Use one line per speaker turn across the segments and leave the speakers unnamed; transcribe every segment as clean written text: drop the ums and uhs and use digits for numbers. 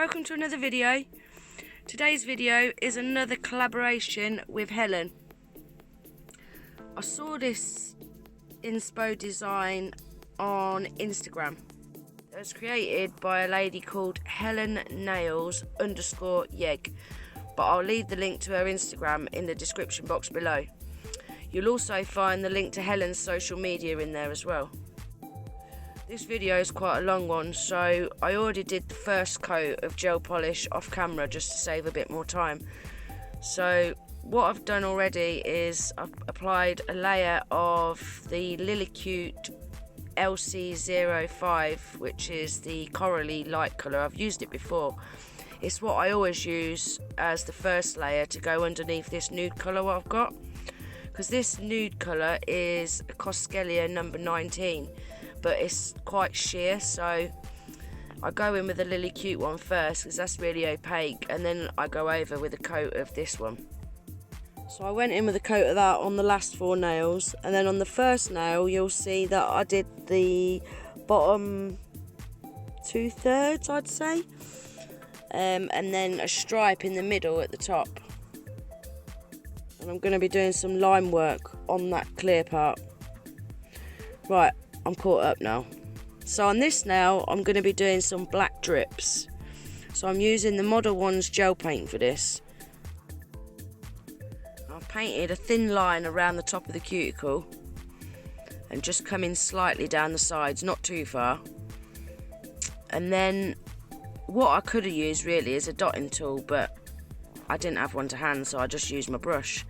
welcome to another video. Today's video is another collaboration with Helen. I saw this inspo design on Instagram. It was created by a lady called Helen Nails_yeg, but I'll leave the link to her Instagram in the description box below. You'll also find the link to Helen's social media in there as well. This video is quite a long one, so I already did the first coat of gel polish off camera just to save a bit more time. So what I've done already is I've applied a layer of the Lilycute LC05, which is the corally light colour. I've used it before. It's what I always use as the first layer to go underneath this nude colour what I've got, because this nude colour is a Coscelia number 19. But it's quite sheer, so I go in with the Lilycute one first because that's really opaque, and then I go over with a coat of this one. So I went in with a coat of that on the last 4 nails, and then on the first nail you'll see that I did the bottom 2/3, I'd say, and then a stripe in the middle at the top. And I'm going to be doing some line work on that clear part. Right, I'm caught up now. So on this nail I'm going to be doing some black drips. So I'm using the Modelones gel paint for this. I've painted a thin line around the top of the cuticle and just come in slightly down the sides, not too far. And then what I could have used really is a dotting tool, but I didn't have one to hand, so I just used my brush.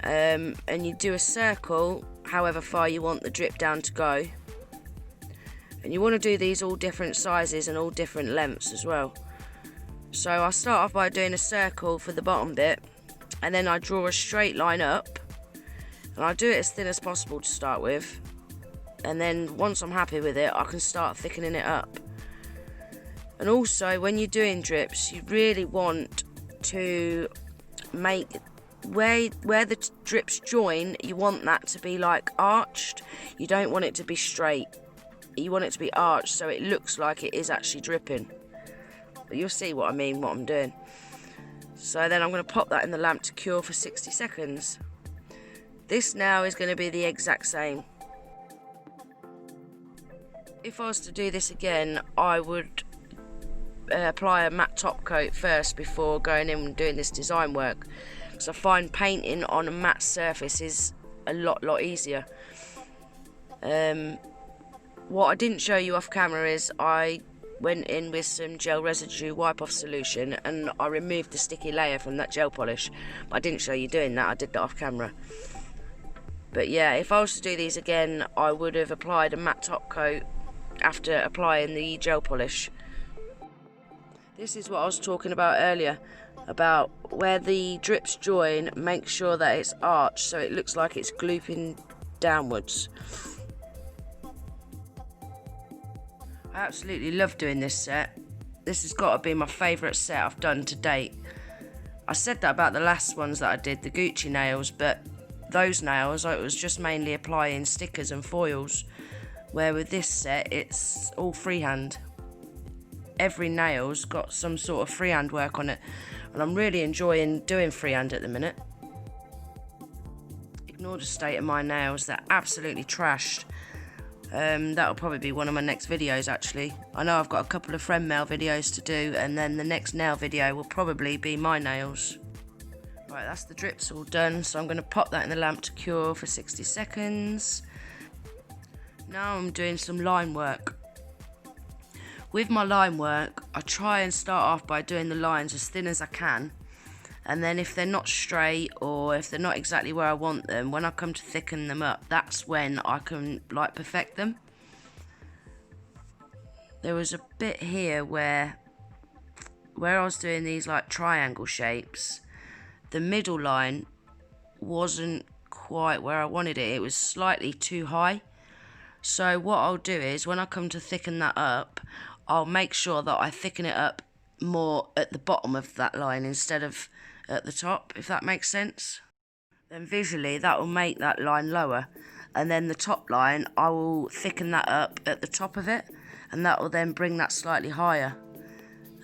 And you do a circle however far you want the drip down to go, and you want to do these all different sizes and all different lengths as well. So I start off by doing a circle for the bottom bit, and then I draw a straight line up, and I do it as thin as possible to start with, and then once I'm happy with it I can start thickening it up. And also when you're doing drips you really want to make where the drips join, you want that to be like arched. You don't want it to be straight. You want it to be arched so it looks like it is actually dripping. But you'll see what I mean, what I'm doing. So then I'm going to pop that in the lamp to cure for 60 seconds. This now is going to be the exact same. If I was to do this again, I would apply a matte top coat first before going in and doing this design work. So I find painting on a matte surface is a lot easier. What I didn't show you off camera is I went in with some gel residue wipe off solution and I removed the sticky layer from that gel polish. But I didn't show you doing that, I did that off camera. But yeah, if I was to do these again I would have applied a matte top coat after applying the gel polish. This is what I was talking about earlier, about where the drips join, make sure that it's arched so it looks like it's glooping downwards. I absolutely love doing this set. This has got to be my favourite set I've done to date. I said that about the last ones that I did, the Gucci nails, but those nails I was just mainly applying stickers and foils, where with this set it's all freehand. Every nail's got some sort of freehand work on it, and I'm really enjoying doing freehand at the minute. Ignore the state of my nails, they're absolutely trashed. That'll probably be one of my next videos actually. I know I've got a couple of friend mail videos to do, and then the next nail video will probably be my nails. Right, that's the drips all done, so I'm going to pop that in the lamp to cure for 60 seconds. Now I'm doing some line work. With my line work, I try and start off by doing the lines as thin as I can, and then if they're not straight or if they're not exactly where I want them, when I come to thicken them up, that's when I can like perfect them. There was a bit here where I was doing these like triangle shapes, the middle line wasn't quite where I wanted it, it was slightly too high. So what I'll do is when I come to thicken that up, I'll make sure that I thicken it up more at the bottom of that line instead of at the top, if that makes sense. Then visually that will make that line lower, and then the top line I will thicken that up at the top of it, and that will then bring that slightly higher.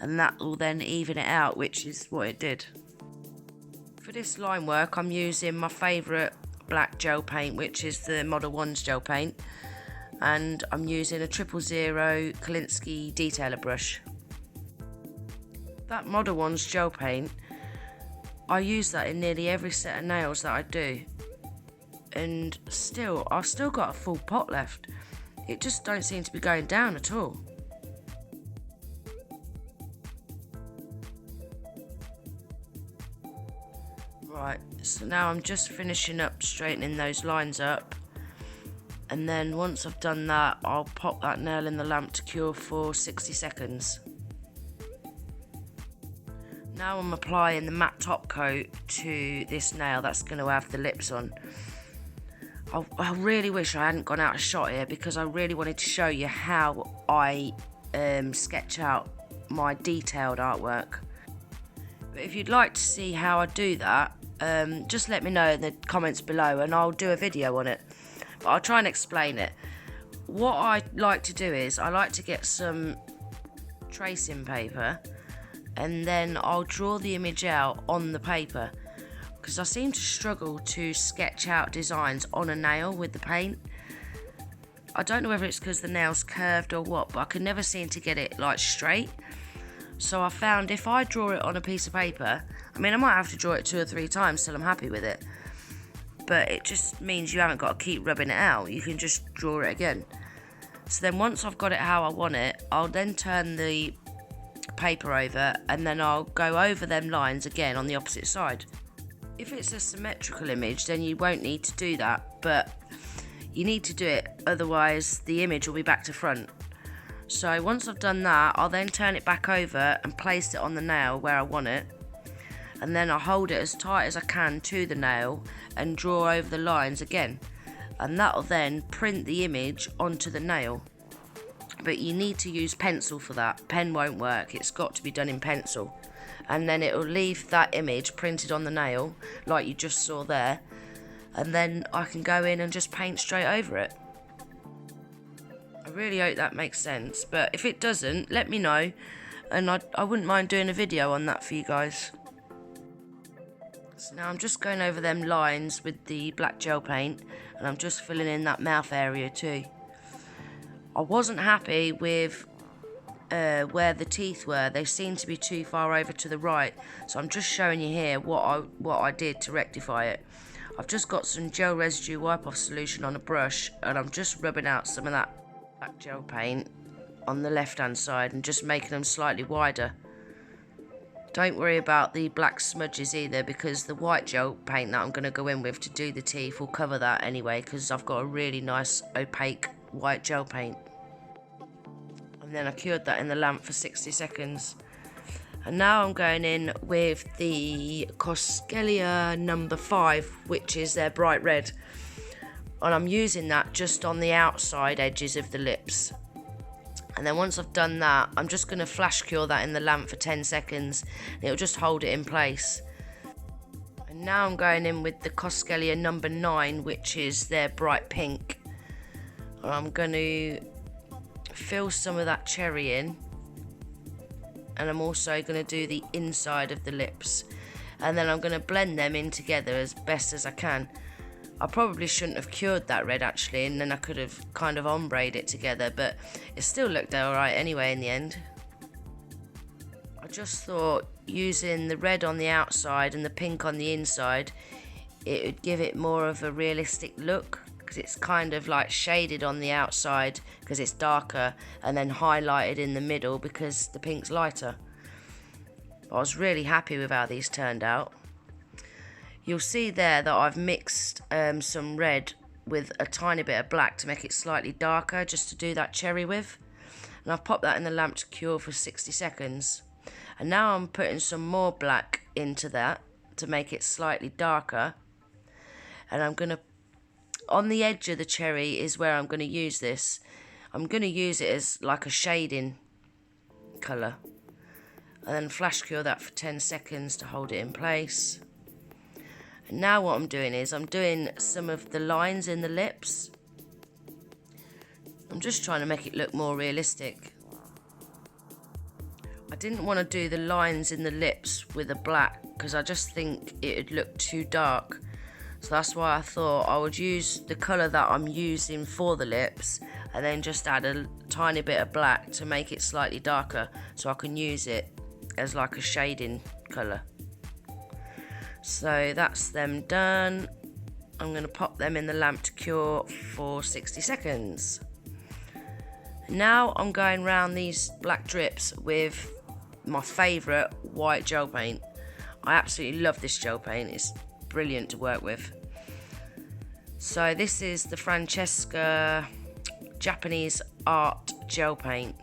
and that will then even it out, which is what it did. For this line work, I'm using my favourite black gel paint, which is the Modelones gel paint, and I'm using a 000 Kolinsky detailer brush. That Modelones gel paint, I use that in nearly every set of nails that I do, and I've still got a full pot left. It just don't seem to be going down at all. Right, so now I'm just finishing up straightening those lines up, and then once I've done that, I'll pop that nail in the lamp to cure for 60 seconds. Now I'm applying the matte top coat to this nail that's going to have the lips on. I really wish I hadn't gone out of shot here, because I really wanted to show you how I sketch out my detailed artwork. But if you'd like to see how I do that, just let me know in the comments below and I'll do a video on it. But I'll try and explain it. What I like to do is I like to get some tracing paper, and then I'll draw the image out on the paper, because I seem to struggle to sketch out designs on a nail with the paint. I don't know whether it's because the nail's curved or what, but I can never seem to get it like straight. So I found if I draw it on a piece of paper, I mean I might have to draw it 2 or 3 times till I'm happy with it, but it just means you haven't got to keep rubbing it out, you can just draw it again. So then once I've got it how I want it, I'll then turn the paper over, and then I'll go over them lines again on the opposite side. If it's a symmetrical image, then you won't need to do that, but you need to do it, otherwise the image will be back to front. So once I've done that, I'll then turn it back over and place it on the nail where I want it, and then I'll hold it as tight as I can to the nail and draw over the lines again, and that'll then print the image onto the nail. But you need to use pencil for that. Pen won't work, it's got to be done in pencil, and then it will leave that image printed on the nail like you just saw there, and then I can go in and just paint straight over it. I really hope that makes sense, but if it doesn't, let me know, and I wouldn't mind doing a video on that for you guys. So now I'm just going over them lines with the black gel paint, and I'm just filling in that mouth area too. I wasn't happy with where the teeth were. They seemed to be too far over to the right, so I'm just showing you here what I did to rectify it. I've just got some gel residue wipe off solution on a brush, and I'm just rubbing out some of that black gel paint on the left hand side and just making them slightly wider. Don't worry about the black smudges either, because the white gel paint that I'm going to go in with to do the teeth will cover that anyway, because I've got a really nice opaque white gel paint. And then I cured that in the lamp for 60 seconds. And now I'm going in with the Coscelia number 5, which is their bright red, and I'm using that just on the outside edges of the lips. And then once I've done that, I'm just going to flash cure that in the lamp for 10 seconds, and it'll just hold it in place. And now I'm going in with the Coscelia number 9, which is their bright pink. And I'm going to fill some of that cherry in, and I'm also going to do the inside of the lips, and then I'm going to blend them in together as best as I can. I probably shouldn't have cured that red actually, and then I could have kind of ombreed it together, but it still looked alright anyway in the end. I just thought using the red on the outside and the pink on the inside, it would give it more of a realistic look, because it's kind of like shaded on the outside because it's darker, and then highlighted in the middle because the pink's lighter. I was really happy with how these turned out. You'll see there that I've mixed some red with a tiny bit of black to make it slightly darker, just to do that cherry with. And I've popped that in the lamp to cure for 60 seconds. And now I'm putting some more black into that to make it slightly darker. And I'm going to, on the edge of the cherry is where I'm going to use this. I'm going to use it as like a shading colour. And then flash cure that for 10 seconds to hold it in place. Now what I'm doing is I'm doing some of the lines in the lips. I'm just trying to make it look more realistic. I didn't want to do the lines in the lips with a black because I just think it would look too dark. So that's why I thought I would use the colour that I'm using for the lips and then just add a tiny bit of black to make it slightly darker so I can use it as like a shading colour. So that's them done. I'm going to pop them in the lamp to cure for 60 seconds. Now I'm going round these black drips with my favourite white gel paint. I absolutely love this gel paint, it's brilliant to work with. So this is the Francheska Japanese art gel paint.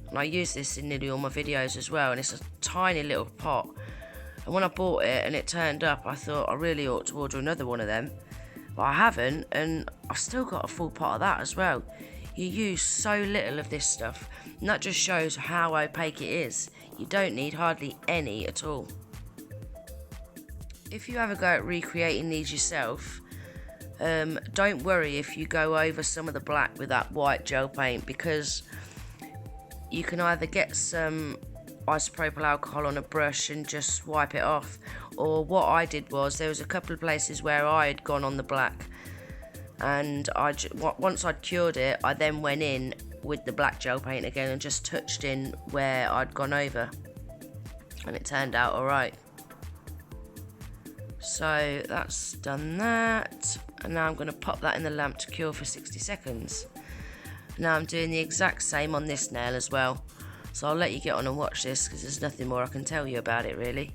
And I use this in nearly all my videos as well, and it's a tiny little pot. And when I bought it and it turned up, I thought I really ought to order another one of them. But I haven't, and I've still got a full pot of that as well. You use so little of this stuff, and that just shows how opaque it is. You don't need hardly any at all. If you ever go at recreating these yourself, don't worry if you go over some of the black with that white gel paint, because you can either get some isopropyl alcohol on a brush and just wipe it off, or what I did was there was a couple of places where I had gone on the black, and once I'd cured it, I then went in with the black gel paint again and just touched in where I'd gone over, and it turned out alright. So that's done that, and now I'm going to pop that in the lamp to cure for 60 seconds. Now I'm doing the exact same on this nail as well, so I'll let you get on and watch this because there's nothing more I can tell you about it really.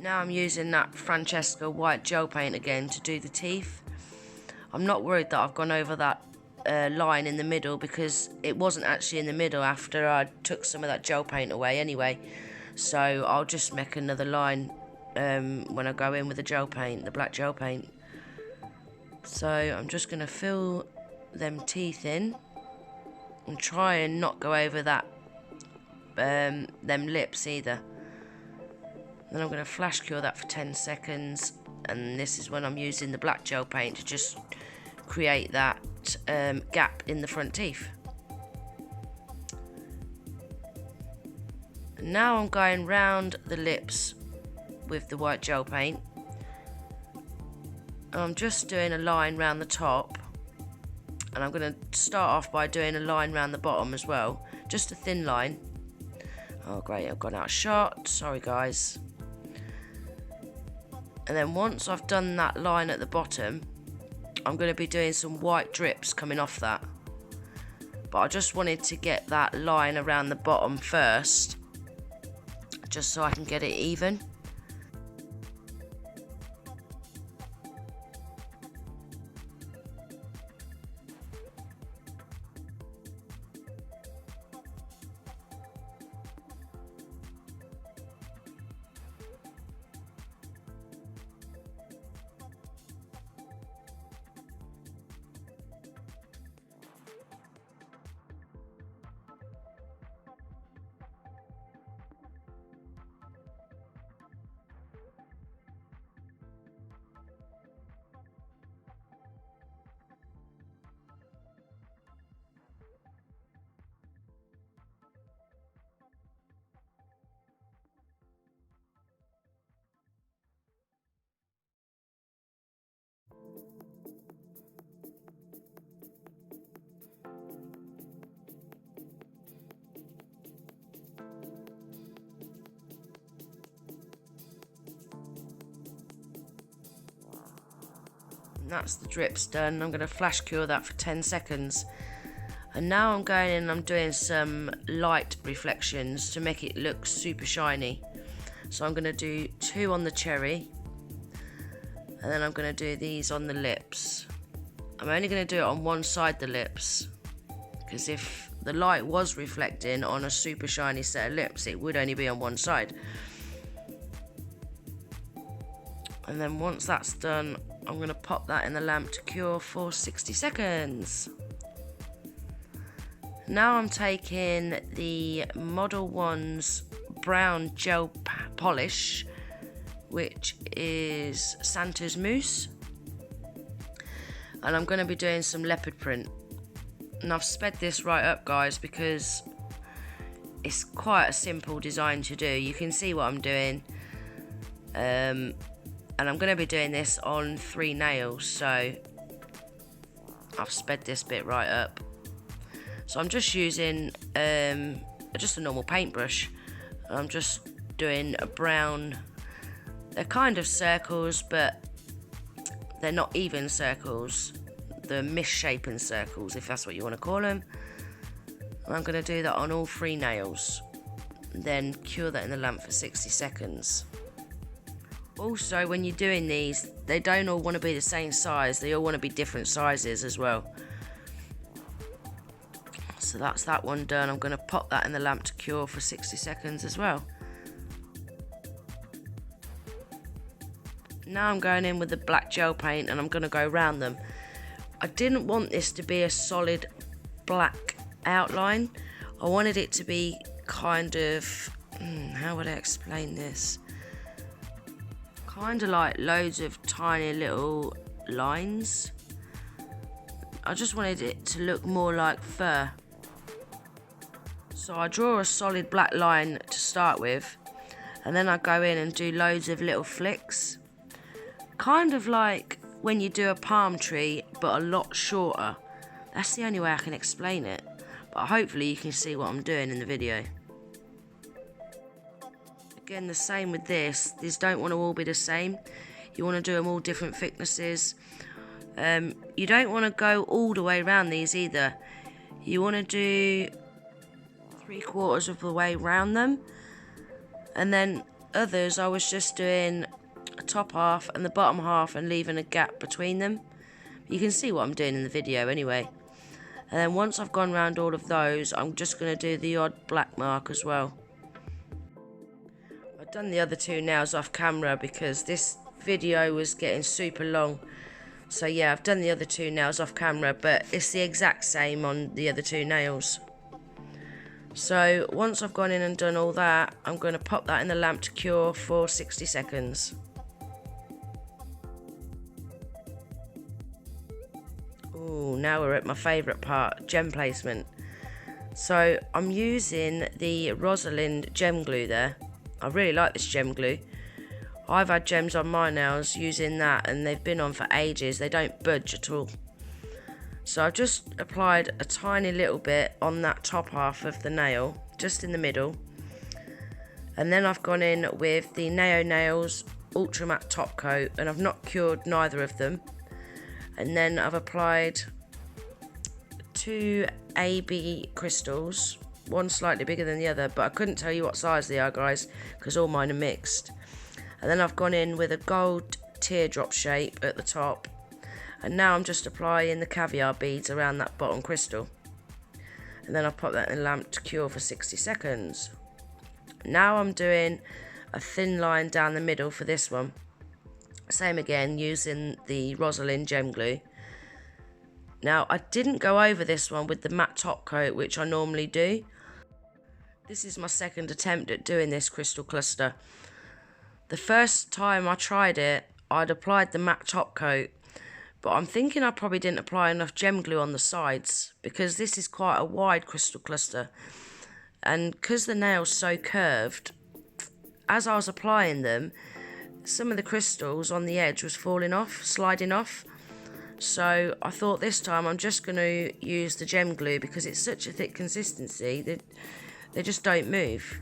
Now I'm using that Francheska white gel paint again to do the teeth. I'm not worried that I've gone over that line in the middle, because it wasn't actually in the middle after I took some of that gel paint away anyway. So I'll just make another line when I go in with the gel paint, the black gel paint. So I'm just going to fill them teeth in and try and not go over that them lips either. Then I'm going to flash cure that for 10 seconds, and this is when I'm using the black gel paint to just create that gap in the front teeth. And now I'm going round the lips with the white gel paint, and I'm just doing a line round the top, and I'm going to start off by doing a line round the bottom as well, just a thin line. Oh great, I've gone out of shot, sorry guys. And then once I've done that line at the bottom, I'm going to be doing some white drips coming off that. But I just wanted to get that line around the bottom first, just so I can get it even. That's the drips done. I'm going to flash cure that for 10 seconds. And now I'm going in and I'm doing some light reflections to make it look super shiny. So I'm going to do 2 on the cherry, and then I'm going to do these on the lips. I'm only going to do it on one side, the lips, because if the light was reflecting on a super shiny set of lips, it would only be on one side. And then once that's done, I'm going to pop that in the lamp to cure for 60 seconds. Now I'm taking the Modelones brown gel polish, which is Santa's mousse, and I'm going to be doing some leopard print. And I've sped this right up, guys, because it's quite a simple design to do. You can see what I'm doing, and I'm going to be doing this on 3 nails, so I've sped this bit right up. So I'm just using just a normal paintbrush. I'm just doing a brown. They're kind of circles, but they're not even circles. They're misshapen circles, if that's what you want to call them. And I'm going to do that on all 3 nails. Then cure that in the lamp for 60 seconds. Also, when you're doing these, they don't all want to be the same size. They all want to be different sizes as well. So that's that one done. I'm going to pop that in the lamp to cure for 60 seconds as well. Now I'm going in with the black gel paint and I'm going to go around them. I didn't want this to be a solid black outline. I wanted it to be kind of, how would I explain this? Kind of like loads of tiny little lines. I just wanted it to look more like fur. So I draw a solid black line to start with, and then I go in and do loads of little flicks. Kind of like when you do a palm tree, but a lot shorter. That's the only way I can explain it. But hopefully you can see what I'm doing in the video. Again, the same with this. These don't want to all be the same. You want to do them all different thicknesses. You don't want to go all the way around these either. You want to do 3/4 of the way around them. And then others, I was just doing a top half and the bottom half and leaving a gap between them. You can see what I'm doing in the video anyway. And then once I've gone around all of those, I'm just going to do the odd black mark as well. I've done the other 2 nails off camera because this video was getting super long. So yeah, I've done the other 2 nails off camera, but it's the exact same on the other 2 nails. So once I've gone in and done all that, I'm going to pop that in the lamp to cure for 60 seconds. Ooh, now we're at my favourite part, gem placement. So I'm using the Rosalind Gem Glue there. I really like this gem glue. I've had gems on my nails using that and they've been on for ages. They don't budge at all. So I've just applied a tiny little bit on that top half of the nail, just in the middle. And then I've gone in with the Naio Nails Ultra Matte Top Coat, and I've not cured neither of them. And then I've applied 2 AB crystals, one slightly bigger than the other, but I couldn't tell you what size they are, guys, because all mine are mixed. And then I've gone in with a gold teardrop shape at the top. And now I'm just applying the Caviar beads around that bottom crystal. And then I'll pop that in the lamp to cure for 60 seconds. Now I'm doing a thin line down the middle for this one. Same again, using the Rosalind Gem Glue. Now, I didn't go over this one with the matte top coat, which I normally do. This is my second attempt at doing this crystal cluster. The first time I tried it, I'd applied the matte top coat, but I'm thinking I probably didn't apply enough gem glue on the sides, because this is quite a wide crystal cluster. And because the nail's so curved, as I was applying them, some of the crystals on the edge was falling off, sliding off. So I thought this time I'm just going to use the gem glue, because it's such a thick consistency that they just don't move.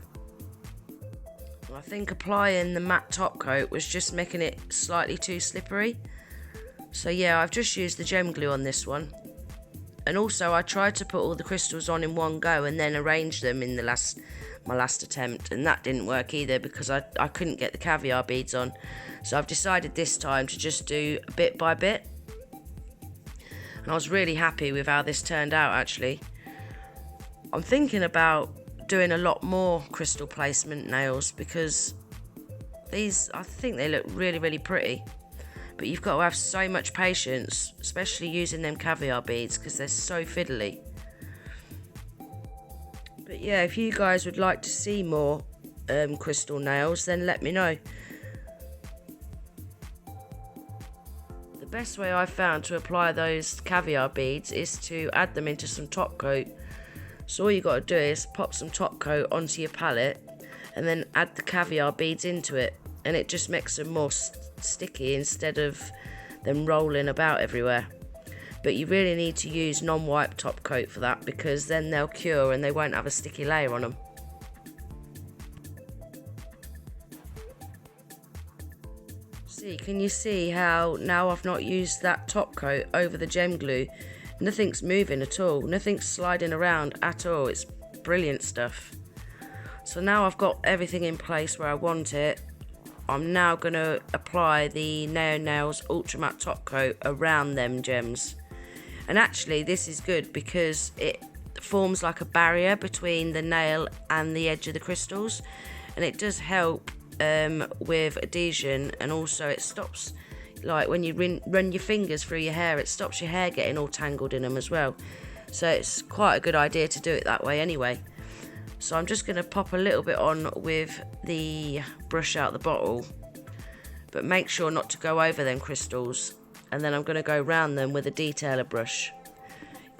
I think applying the matte top coat was just making it slightly too slippery. So yeah, I've just used the gem glue on this one. And also I tried to put all the crystals on in one go and then arrange them in my last attempt, and that didn't work either because I couldn't get the caviar beads on. So I've decided this time to just do bit by bit. And I was really happy with how this turned out actually. I'm thinking about doing a lot more crystal placement nails because these, I think they look really, really pretty. But you've got to have so much patience, especially using them caviar beads because they're so fiddly. But yeah, if you guys would like to see more crystal nails, then let me know. The best way I've found to apply those caviar beads is to add them into some top coat. So all you got to do is pop some top coat onto your palette and then add the caviar beads into it, and it just makes them more sticky instead of them rolling about everywhere. But you really need to use non-wipe top coat for that because then they'll cure and they won't have a sticky layer on them. See, can you see how now I've not used that top coat over the gem glue? Nothing's moving at all, nothing's sliding around at all. It's brilliant stuff. So now I've got everything in place where I want it. I'm now going to apply the Naio Nails Ultra Matte Top Coat around them gems. And actually this is good because it forms like a barrier between the nail and the edge of the crystals, and it does help with adhesion, and also it stops, like when you run your fingers through your hair, it stops your hair getting all tangled in them as well. So it's quite a good idea to do it that way anyway. So I'm just going to pop a little bit on with the brush out the bottle, but make sure not to go over them crystals, and then I'm going to go round them with a detailer brush.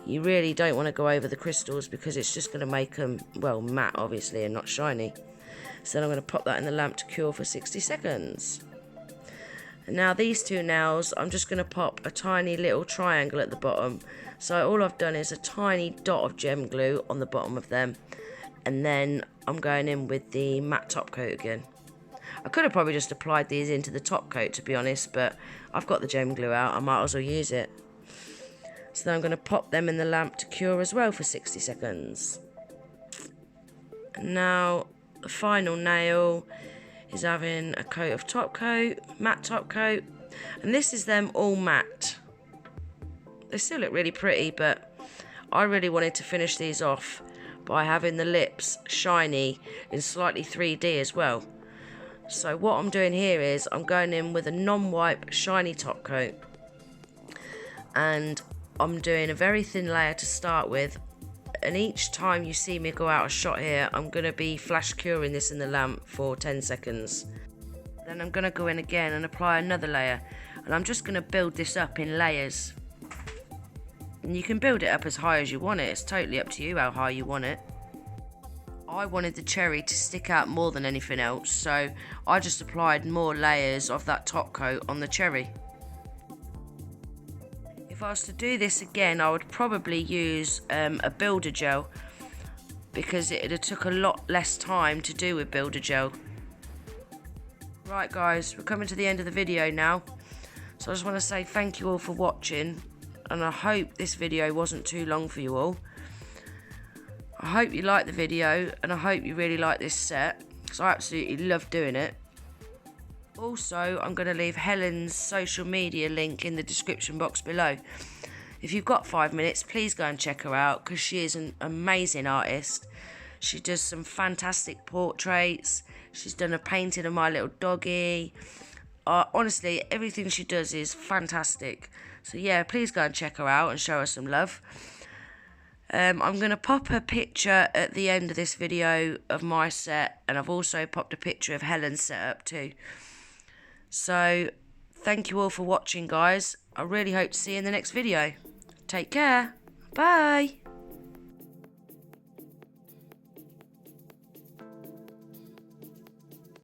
You really don't want to go over the crystals because it's just going to make them, well, matte obviously and not shiny. So then I'm going to pop that in the lamp to cure for 60 seconds. And now these two nails, I'm just going to pop a tiny little triangle at the bottom. So all I've done is a tiny dot of gem glue on the bottom of them, and then I'm going in with the matte top coat again. I could have probably just applied these into the top coat to be honest, but I've got the gem glue out, I might as well use it. So then I'm going to pop them in the lamp to cure as well for 60 seconds. And now the final nail is having a coat of top coat, matte top coat, and this is them all matte. They still look really pretty, but I really wanted to finish these off by having the lips shiny in slightly 3D as well. So what I'm doing here is I'm going in with a non-wipe shiny top coat, and I'm doing a very thin layer to start with, and each time you see me go out a shot here, I'm going to be flash curing this in the lamp for 10 seconds. Then I'm going to go in again and apply another layer, and I'm just going to build this up in layers. And you can build it up as high as you want it, it's totally up to you how high you want it. I wanted the cherry to stick out more than anything else, so I just applied more layers of that top coat on the cherry. If I was to do this again, I would probably use a builder gel, because it took a lot less time to do with builder gel. Right guys, we're coming to the end of the video now, so I just want to say thank you all for watching, and I hope this video wasn't too long for you all. I hope you liked the video, and I hope you really like this set, because I absolutely love doing it. Also, I'm going to leave Helen's social media link in the description box below. If you've got 5 minutes, please go and check her out, because she is an amazing artist. She does some fantastic portraits. She's done a painting of my little doggy. Honestly, everything she does is fantastic. So yeah, please go and check her out and show her some love. I'm going to pop a picture at the end of this video of my set, and I've also popped a picture of Helen's setup too. So thank you all for watching guys. I really hope to see you in the next video. Take care. Bye.